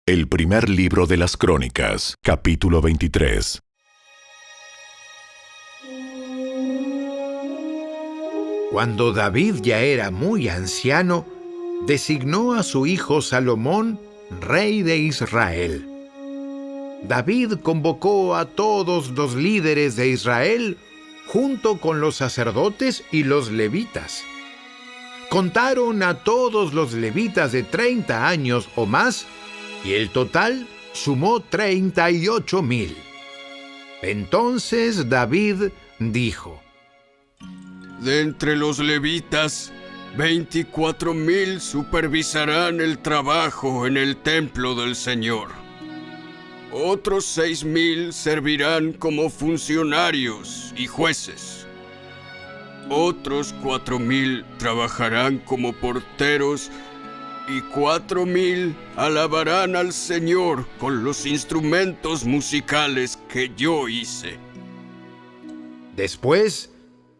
El primer libro de las Crónicas, capítulo 23. Cuando David ya era muy anciano, designó a su hijo Salomón rey de Israel. David convocó a todos los líderes de Israel junto con los sacerdotes y los levitas. Contaron a todos los levitas de 30 años o más y el total sumó 38,000. Entonces David dijo: De entre los levitas, 24,000 supervisarán el trabajo en el templo del Señor. Otros 6,000 servirán como funcionarios y jueces. Otros 4,000 trabajarán como porteros y 4,000 alabarán al Señor con los instrumentos musicales que yo hice. Después,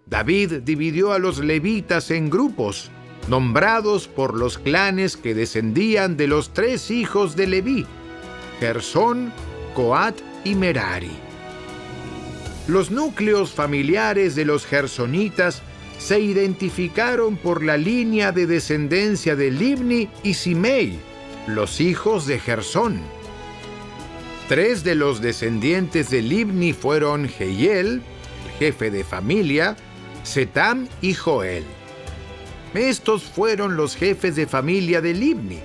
David dividió a los levitas en grupos, nombrados por los clanes que descendían de los 3 hijos de Leví: Gersón, Coat y Merari. Los núcleos familiares de los gersonitas se identificaron por la línea de descendencia de Libni y Simei, los hijos de Gersón. 3 de los descendientes de Libni fueron Jehiel, el jefe de familia, Setam y Joel. Estos fueron los jefes de familia de Libni.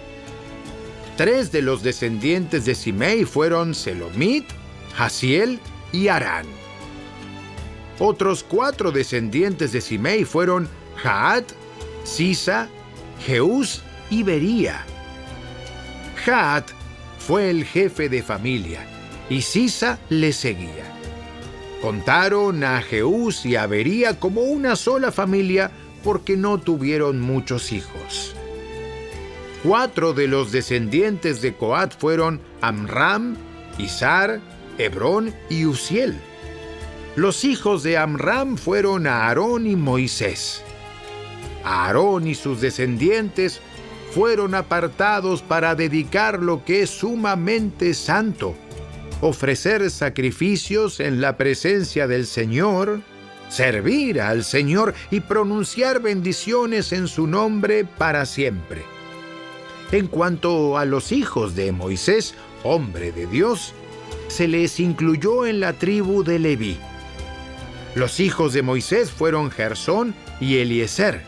3 de los descendientes de Simei fueron Selomit, Hasiel y Arán. Otros 4 descendientes de Simei fueron Jaat, Sisa, Jeús y Bería. Jaat fue el jefe de familia y Sisa le seguía. Contaron a Jeús y a Bería como una sola familia porque no tuvieron muchos hijos. 4 de los descendientes de Coat fueron Amram, Izar, Hebrón y Uziel. Los hijos de Amram fueron Aarón y Moisés. Aarón y sus descendientes fueron apartados para dedicar lo que es sumamente santo, ofrecer sacrificios en la presencia del Señor, servir al Señor y pronunciar bendiciones en su nombre para siempre. En cuanto a los hijos de Moisés, hombre de Dios, se les incluyó en la tribu de Leví. Los hijos de Moisés fueron Gersón y Eliezer.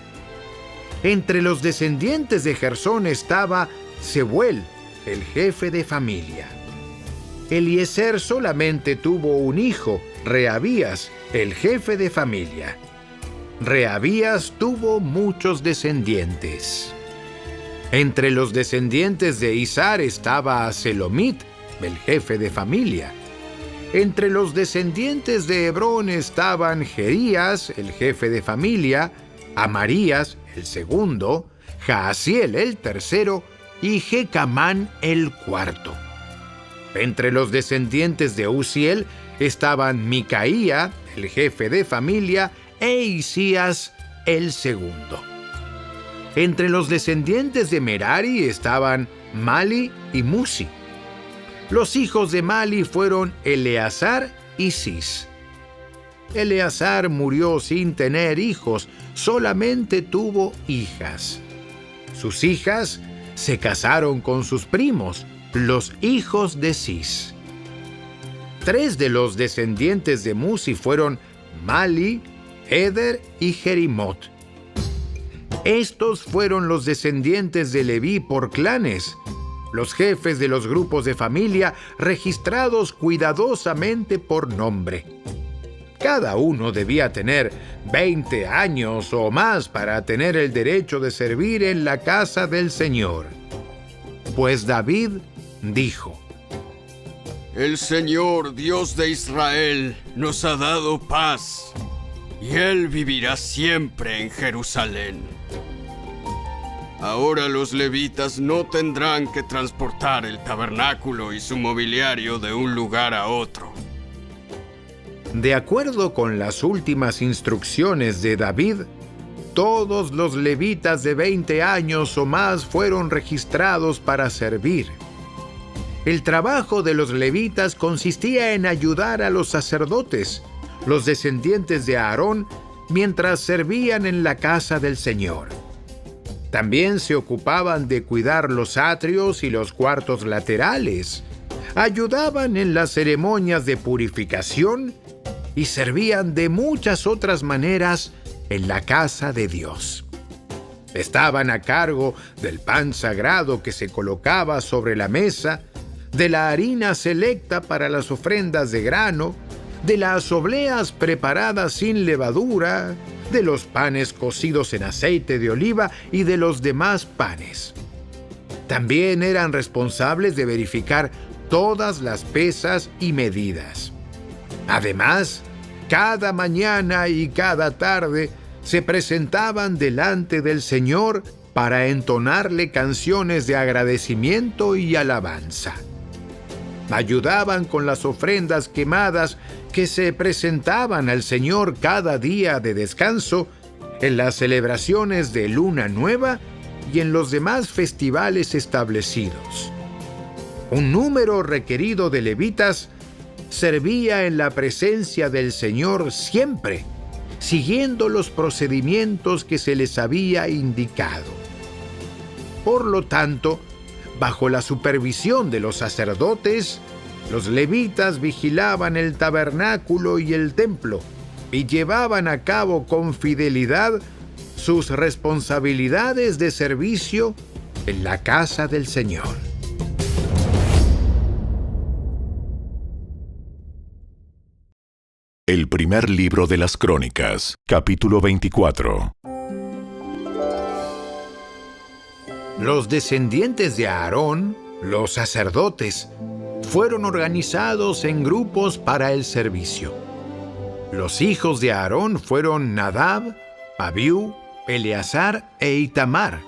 Entre los descendientes de Gersón estaba Sebuel, el jefe de familia. Eliezer solamente tuvo un hijo, Rehabías, el jefe de familia. Rehabías tuvo muchos descendientes. Entre los descendientes de Izar estaba Selomit, el jefe de familia. Entre los descendientes de Hebrón estaban Jerías, el jefe de familia, Amarías, el segundo, Jaasiel, el tercero, y Jecamán, el cuarto. Entre los descendientes de Uziel estaban Micaía, el jefe de familia, e Isías, el segundo. Entre los descendientes de Merari estaban Mali y Musi. Los hijos de Mali fueron Eleazar y Cis. Eleazar murió sin tener hijos, solamente tuvo hijas. Sus hijas se casaron con sus primos, los hijos de Cis. 3 de los descendientes de Musi fueron Mali, Eder y Jerimot. Estos fueron los descendientes de Leví por clanes, los jefes de los grupos de familia registrados cuidadosamente por nombre. Cada uno debía tener 20 años o más para tener el derecho de servir en la casa del Señor. Pues David dijo: El Señor, Dios de Israel, nos ha dado paz, y Él vivirá siempre en Jerusalén. Ahora los levitas no tendrán que transportar el tabernáculo y su mobiliario de un lugar a otro. De acuerdo con las últimas instrucciones de David, todos los levitas de 20 años o más fueron registrados para servir. El trabajo de los levitas consistía en ayudar a los sacerdotes, los descendientes de Aarón, mientras servían en la casa del Señor. También se ocupaban de cuidar los atrios y los cuartos laterales, ayudaban en las ceremonias de purificación y servían de muchas otras maneras en la casa de Dios. Estaban a cargo del pan sagrado que se colocaba sobre la mesa, de la harina selecta para las ofrendas de grano, de las obleas preparadas sin levadura, de los panes cocidos en aceite de oliva y de los demás panes. También eran responsables de verificar todas las pesas y medidas. Además, cada mañana y cada tarde se presentaban delante del Señor para entonarle canciones de agradecimiento y alabanza. Ayudaban con las ofrendas quemadas que se presentaban al Señor cada día de descanso, en las celebraciones de Luna Nueva y en los demás festivales establecidos. Un número requerido de levitas servía en la presencia del Señor siempre, siguiendo los procedimientos que se les había indicado. Por lo tanto, bajo la supervisión de los sacerdotes, los levitas vigilaban el tabernáculo y el templo y llevaban a cabo con fidelidad sus responsabilidades de servicio en la casa del Señor. El primer libro de las Crónicas, capítulo 24. Los descendientes de Aarón, los sacerdotes, fueron organizados en grupos para el servicio. Los hijos de Aarón fueron Nadab, Abiú, Eleazar e Itamar.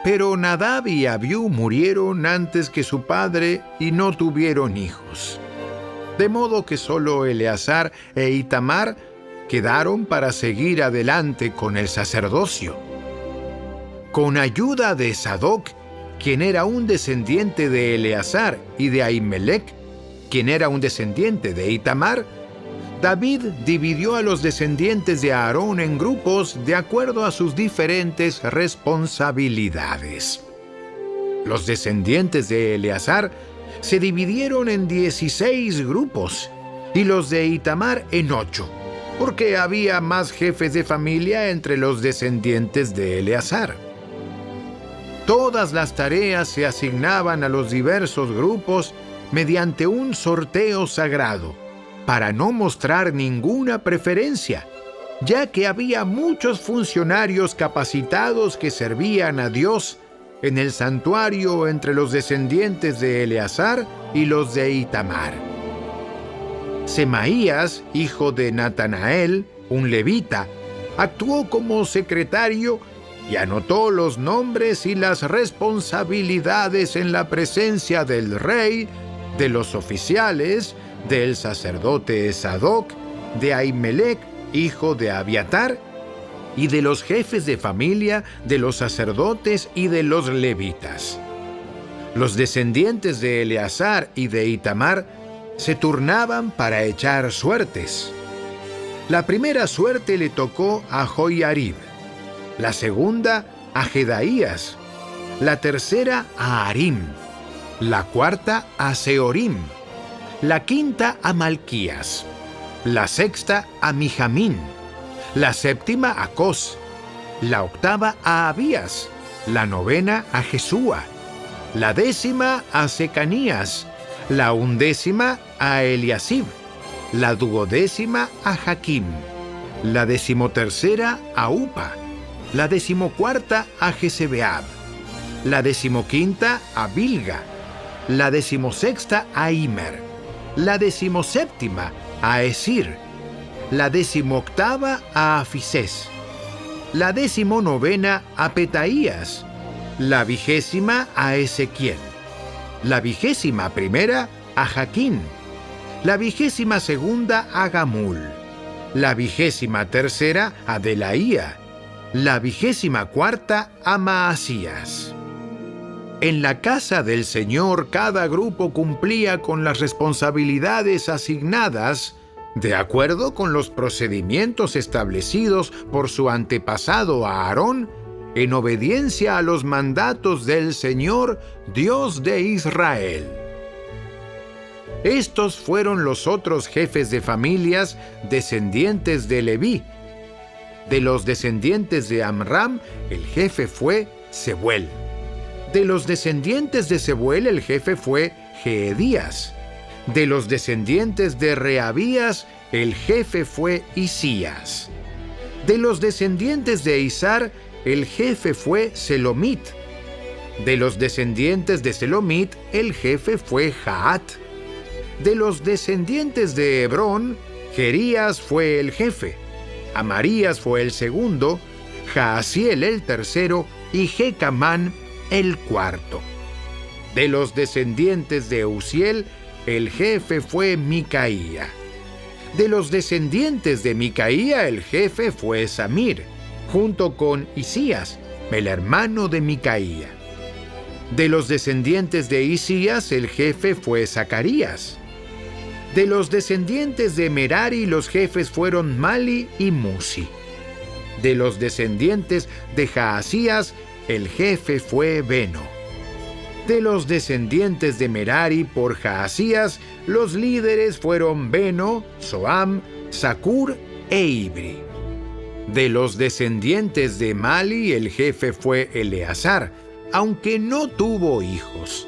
Pero Nadab y Abiú murieron antes que su padre y no tuvieron hijos. De modo que solo Eleazar e Itamar quedaron para seguir adelante con el sacerdocio. Con ayuda de Sadoc, quien era un descendiente de Eleazar, y de Ahimelech, quien era un descendiente de Itamar, David dividió a los descendientes de Aarón en grupos de acuerdo a sus diferentes responsabilidades. Los descendientes de Eleazar se dividieron en 16 grupos y los de Itamar en 8, porque había más jefes de familia entre los descendientes de Eleazar. Todas las tareas se asignaban a los diversos grupos mediante un sorteo sagrado, para no mostrar ninguna preferencia, ya que había muchos funcionarios capacitados que servían a Dios en el santuario entre los descendientes de Eleazar y los de Itamar. Semaías, hijo de Natanael, un levita, actuó como secretario y anotó los nombres y las responsabilidades en la presencia del rey, de los oficiales, del sacerdote Sadoc, de Ahimelech, hijo de Abiatar, y de los jefes de familia, de los sacerdotes y de los levitas. Los descendientes de Eleazar y de Itamar se turnaban para echar suertes. La primera suerte le tocó a Joiarib, la segunda a Jedaías, la tercera a Harim, la cuarta a Seorim, la quinta a Malquías, la sexta a Mijamín, la séptima a Cos, la octava a Abías, la novena a Jesúa, la décima a Secanías, la undécima a Eliasib, la duodécima a Jaquim, la decimotercera a Upa, la decimocuarta a Jezebeab, la decimoquinta a Bilga, la decimosexta a Imer, la decimoséptima a Esir, la decimoctava a Afisés, la decimonovena a Petaías, la 20ª a Ezequiel, la 21ª a Jaquín, la 22ª a Gamul, la 23ª a Delaía, la 24ª a Maasías. En la casa del Señor, cada grupo cumplía con las responsabilidades asignadas de acuerdo con los procedimientos establecidos por su antepasado Aarón, en obediencia a los mandatos del Señor, Dios de Israel. Estos fueron los otros jefes de familias descendientes de Leví. De los descendientes de Amram, el jefe fue Sebuel. De los descendientes de Sebuel, el jefe fue Jeedías. De los descendientes de Reabías, el jefe fue Isías. De los descendientes de Isar, el jefe fue Selomit. De los descendientes de Selomit, el jefe fue Jaat. De los descendientes de Hebrón, Jerías fue el jefe, Amarías fue el segundo, Jaasiel el tercero y Jecamán el cuarto. De los descendientes de Uziel, el jefe fue Micaía. De los descendientes de Micaía, el jefe fue Samir, junto con Isías, el hermano de Micaía. De los descendientes de Isías, el jefe fue Zacarías. De los descendientes de Merari, los jefes fueron Mali y Musi. De los descendientes de Jaasías, el jefe fue Beno. De los descendientes de Merari por Jaasías, los líderes fueron Beno, Soam, Zacur e Ibri. De los descendientes de Mali, el jefe fue Eleazar, aunque no tuvo hijos.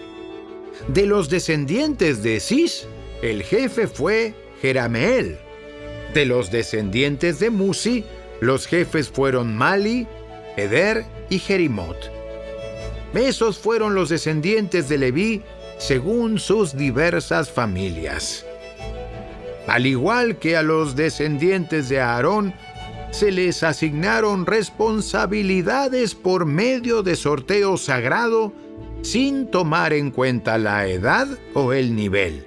De los descendientes de Cis, el jefe fue Jerameel. De los descendientes de Musi, los jefes fueron Mali, Eder y Jerimot. Esos fueron los descendientes de Leví según sus diversas familias. Al igual que a los descendientes de Aarón, se les asignaron responsabilidades por medio de sorteo sagrado sin tomar en cuenta la edad o el nivel.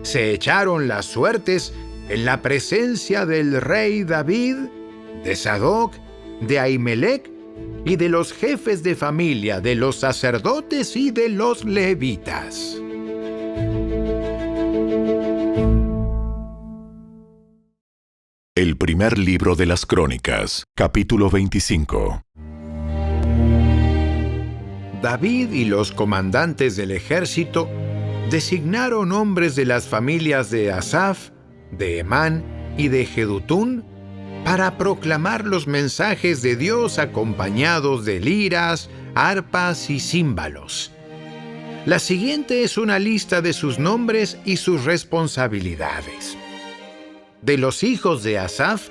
Se echaron las suertes en la presencia del rey David, de Sadoc, de Ahimelech y de los jefes de familia, de los sacerdotes y de los levitas. El primer libro de las Crónicas, capítulo 25. David y los comandantes del ejército designaron hombres de las familias de Asaf, de Emán y de Jedutún para proclamar los mensajes de Dios acompañados de liras, arpas y címbalos. La siguiente es una lista de sus nombres y sus responsabilidades. De los hijos de Asaf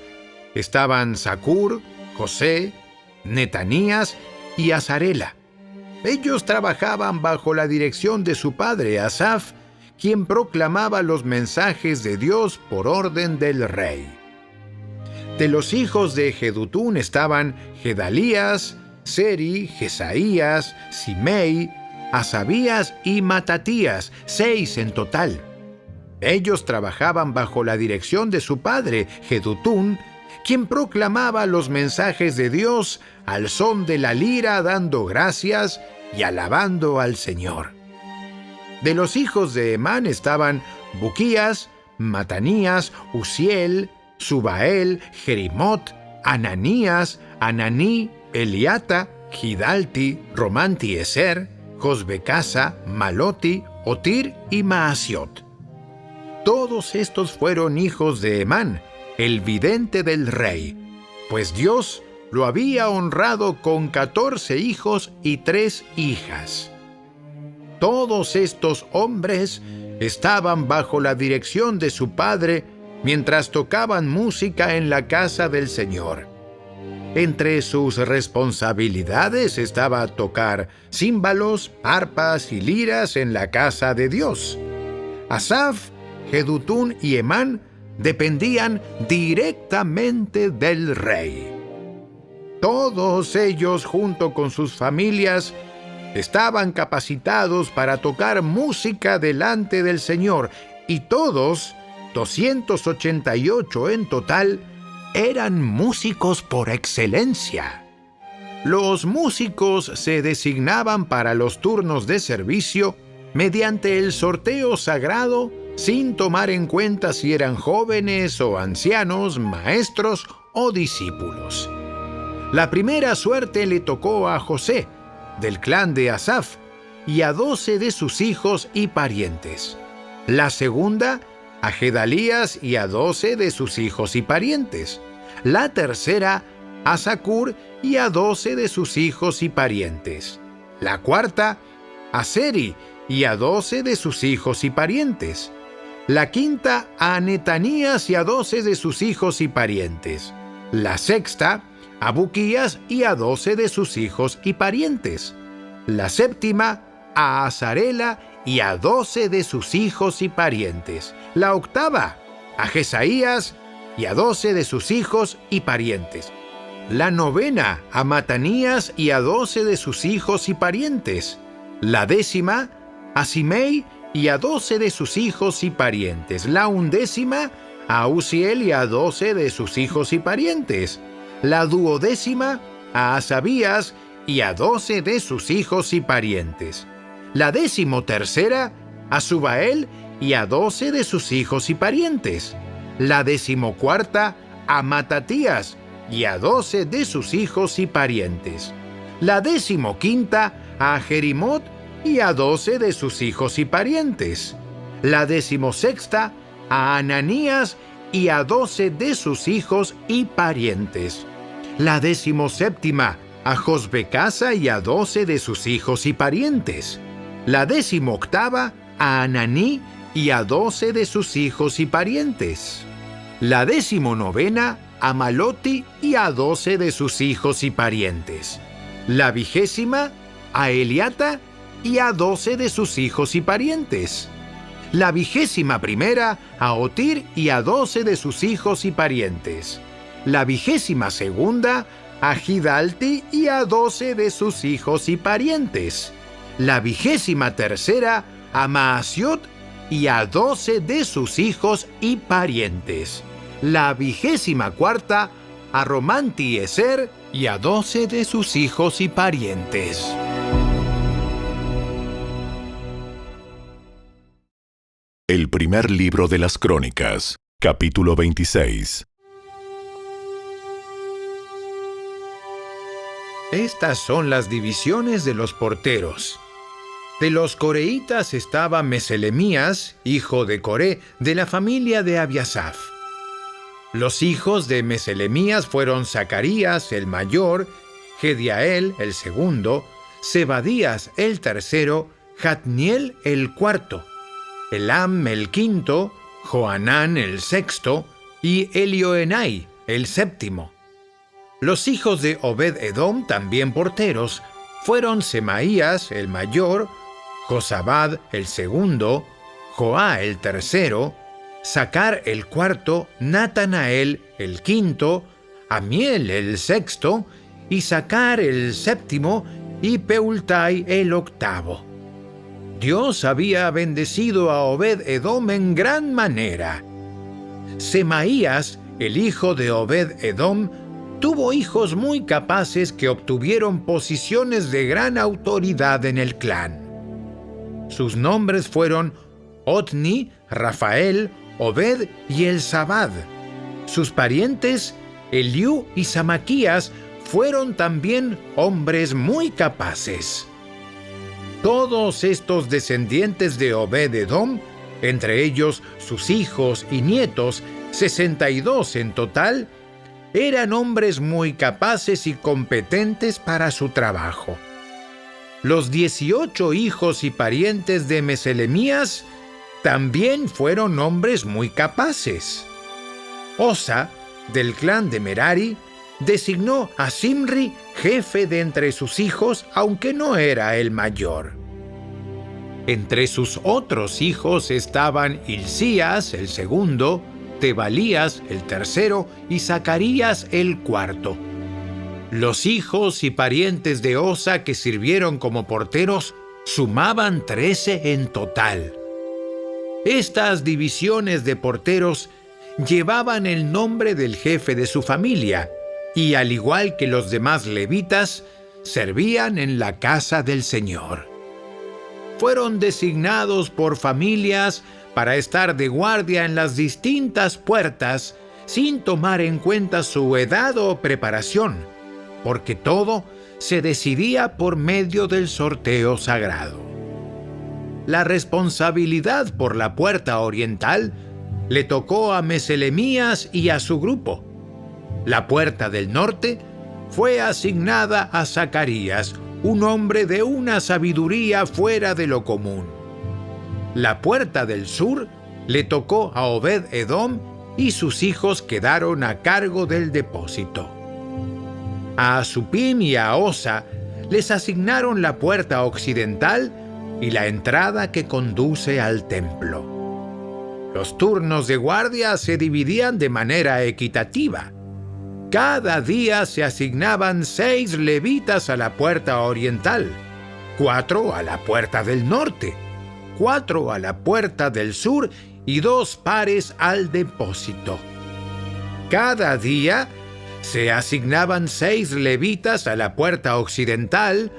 estaban Zacur, José, Netanías y Azarela. Ellos trabajaban bajo la dirección de su padre Asaf, quien proclamaba los mensajes de Dios por orden del rey. De los hijos de Jedutún estaban Gedalías, Seri, Jesaías, Simei, Asabías y Matatías, 6 en total. Ellos trabajaban bajo la dirección de su padre, Jedutún, quien proclamaba los mensajes de Dios al son de la lira, dando gracias y alabando al Señor. De los hijos de Emán estaban Buquías, Matanías, Uziel, Subael, Jerimot, Ananías, Ananí, Eliata, Gidalti, Romantieser, Josbecasa, Maloti, Otir y Maasiot. Todos estos fueron hijos de Emán, el vidente del rey, pues Dios lo había honrado con 14 hijos y 3 hijas. Todos estos hombres estaban bajo la dirección de su padre mientras tocaban música en la casa del Señor. Entre sus responsabilidades estaba tocar címbalos, arpas y liras en la casa de Dios. Asaf, Jedutún y Emán dependían directamente del rey. Todos ellos, junto con sus familias, estaban capacitados para tocar música delante del Señor, y todos, 288 en total, eran músicos por excelencia. Los músicos se designaban para los turnos de servicio mediante el sorteo sagrado, sin tomar en cuenta si eran jóvenes o ancianos, maestros o discípulos. La primera suerte le tocó a José, del clan de Asaf, y a 12 de sus hijos y parientes. La segunda, a Gedalías y a 12 de sus hijos y parientes. La tercera, a Zacur y a 12 de sus hijos y parientes. La cuarta, a Seri y a 12 de sus hijos y parientes. La quinta, a Netanías y a 12 de sus hijos y parientes. La sexta, a Buquías y a 12 de sus hijos y parientes. La séptima, a Azarela y a 12 de sus hijos y parientes. La octava, a Jesaías y a 12 de sus hijos y parientes. La novena, a Matanías y a 12 de sus hijos y parientes. La décima, a Simei y a 12 de sus hijos y parientes. La undécima, a Uziel y a 12 de sus hijos y parientes. La duodécima, a Asabías y a 12 de sus hijos y parientes. La decimotercera, a Subael y a 12 de sus hijos y parientes. La decimocuarta, a Matatías y a 12 de sus hijos y parientes. La decimoquinta, a Jerimot y a 12 de sus hijos y parientes. La decimosexta, a Ananías y a 12 de sus hijos y parientes. La decimoséptima, a Josbecasa y a 12 de sus hijos y parientes. La decimoctava, a Ananí y a 12 de sus hijos y parientes. La decimonovena, a Maloti y a 12 de sus hijos y parientes. La vigésima, a Eliata y a 12 de sus hijos y parientes. La vigésima primera, a Otir y a 12 de sus hijos y parientes. La vigésima segunda, a Gidalti y a 12 de sus hijos y parientes. La vigésima tercera, a Maasiot y a 12 de sus hijos y parientes. La vigésima cuarta, a Romantieser y a 12 de sus hijos y parientes. El primer libro de las Crónicas, capítulo 26. Estas son las divisiones de los porteros. De los coreitas estaba Meselemías, hijo de Coré, de la familia de Abiasaf. Los hijos de Meselemías fueron Zacarías, el mayor, Gediael, el segundo, Zebadías, el tercero, Jatniel, el cuarto, Elam, el quinto, Johanán, el sexto, y Elioenai, el séptimo. Los hijos de Obed-Edom, también porteros, fueron Semaías, el mayor, Josabad, el segundo, Joá, el tercero, Sacar, el cuarto, Natanael, el quinto, Amiel, el sexto, y Sacar, el séptimo, y Peultai, el octavo. Dios había bendecido a Obed-Edom en gran manera. Semaías, el hijo de Obed-Edom, tuvo hijos muy capaces que obtuvieron posiciones de gran autoridad en el clan. Sus nombres fueron Otni, Rafael, Obed y Elzabad. Sus parientes, Eliú y Samaquías, fueron también hombres muy capaces. Todos estos descendientes de Obed-Edom, entre ellos sus hijos y nietos, 62 en total, eran hombres muy capaces y competentes para su trabajo. Los 18 hijos y parientes de Meselemías también fueron hombres muy capaces. Osa, del clan de Merari, designó a Simri jefe de entre sus hijos, aunque no era el mayor. Entre sus otros hijos estaban Hilcías, el segundo, Tebalías, el tercero, y Zacarías, el cuarto. Los hijos y parientes de Osa que sirvieron como porteros sumaban 13 en total. Estas divisiones de porteros llevaban el nombre del jefe de su familia, y al igual que los demás levitas, servían en la casa del Señor. Fueron designados por familias para estar de guardia en las distintas puertas sin tomar en cuenta su edad o preparación, porque todo se decidía por medio del sorteo sagrado. La responsabilidad por la puerta oriental le tocó a Meselemías y a su grupo. La puerta del norte fue asignada a Zacarías, un hombre de una sabiduría fuera de lo común. La puerta del sur le tocó a Obed-Edom y sus hijos quedaron a cargo del depósito. A Asupim y a Osa les asignaron la puerta occidental y la entrada que conduce al templo. Los turnos de guardia se dividían de manera equitativa. Cada día se asignaban 6 levitas a la puerta oriental, 4 a la puerta del norte, 4 a la puerta del sur y 2 pares al depósito. Cada día se asignaban 6 levitas a la puerta occidental,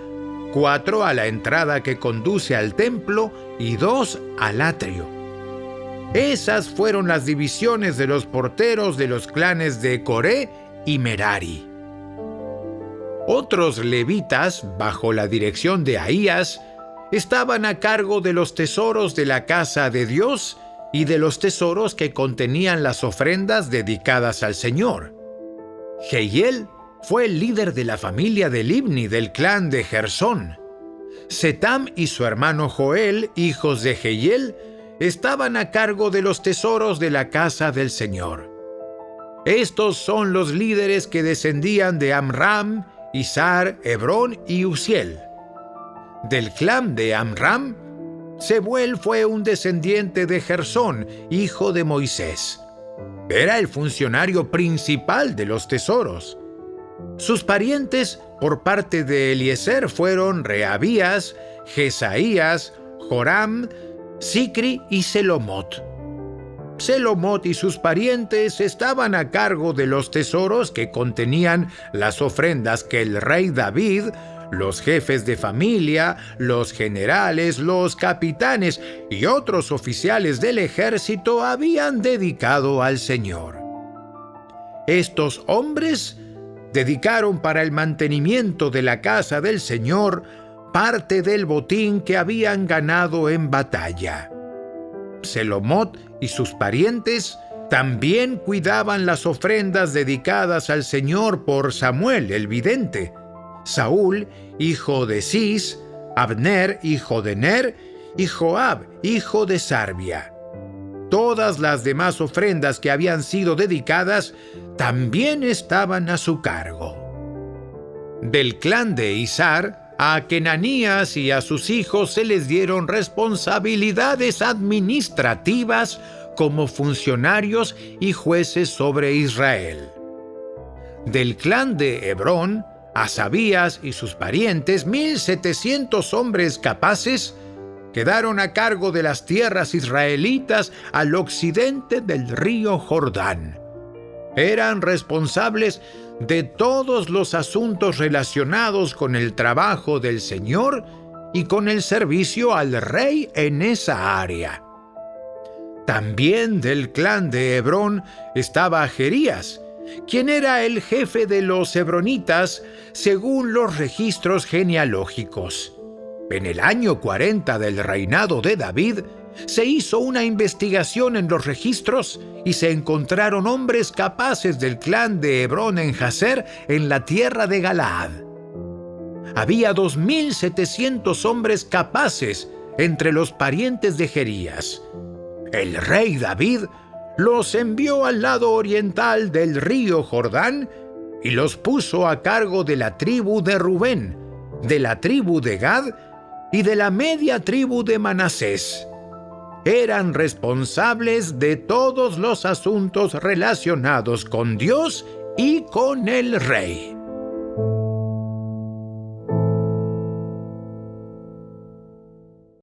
4 a la entrada que conduce al templo y 2 al atrio. Esas fueron las divisiones de los porteros de los clanes de Coré y Merari. Otros levitas, bajo la dirección de Ahías, estaban a cargo de los tesoros de la casa de Dios y de los tesoros que contenían las ofrendas dedicadas al Señor. Jehiel fue el líder de la familia de Libni del clan de Gersón. Setam y su hermano Joel, hijos de Jehiel, estaban a cargo de los tesoros de la casa del Señor. Estos son los líderes que descendían de Amram, Izhar, Hebrón y Uziel. Del clan de Amram, Sebuel fue un descendiente de Gersón, hijo de Moisés. Era el funcionario principal de los tesoros. Sus parientes por parte de Eliezer fueron Rehabías, Jesaías, Joram, Sicri y Selomot. Selomot y sus parientes estaban a cargo de los tesoros que contenían las ofrendas que el rey David, los jefes de familia, los generales, los capitanes y otros oficiales del ejército habían dedicado al Señor. Estos hombres dedicaron para el mantenimiento de la casa del Señor parte del botín que habían ganado en batalla. Selomot y sus parientes también cuidaban las ofrendas dedicadas al Señor por Samuel el vidente, Saúl, hijo de Cis, Abner, hijo de Ner, y Joab, hijo de Sarbia. Todas las demás ofrendas que habían sido dedicadas también estaban a su cargo. Del clan de Izhar, a Kenanías y a sus hijos se les dieron responsabilidades administrativas como funcionarios y jueces sobre Israel. Del clan de Hebrón, a Asabías y sus parientes, 1,700 hombres capaces, quedaron a cargo de las tierras israelitas al occidente del río Jordán. Eran responsables de todos los asuntos relacionados con el trabajo del Señor y con el servicio al rey en esa área. También del clan de Hebrón estaba Jerías, quien era el jefe de los hebronitas según los registros genealógicos. En el año 40 del reinado de David, se hizo una investigación en los registros y se encontraron hombres capaces del clan de Hebrón en Jazer, en la tierra de Galaad. Había 2,700 hombres capaces entre los parientes de Jerías. El rey David los envió al lado oriental del río Jordán y los puso a cargo de la tribu de Rubén, de la tribu de Gad y de la media tribu de Manasés. Eran responsables de todos los asuntos relacionados con Dios y con el rey.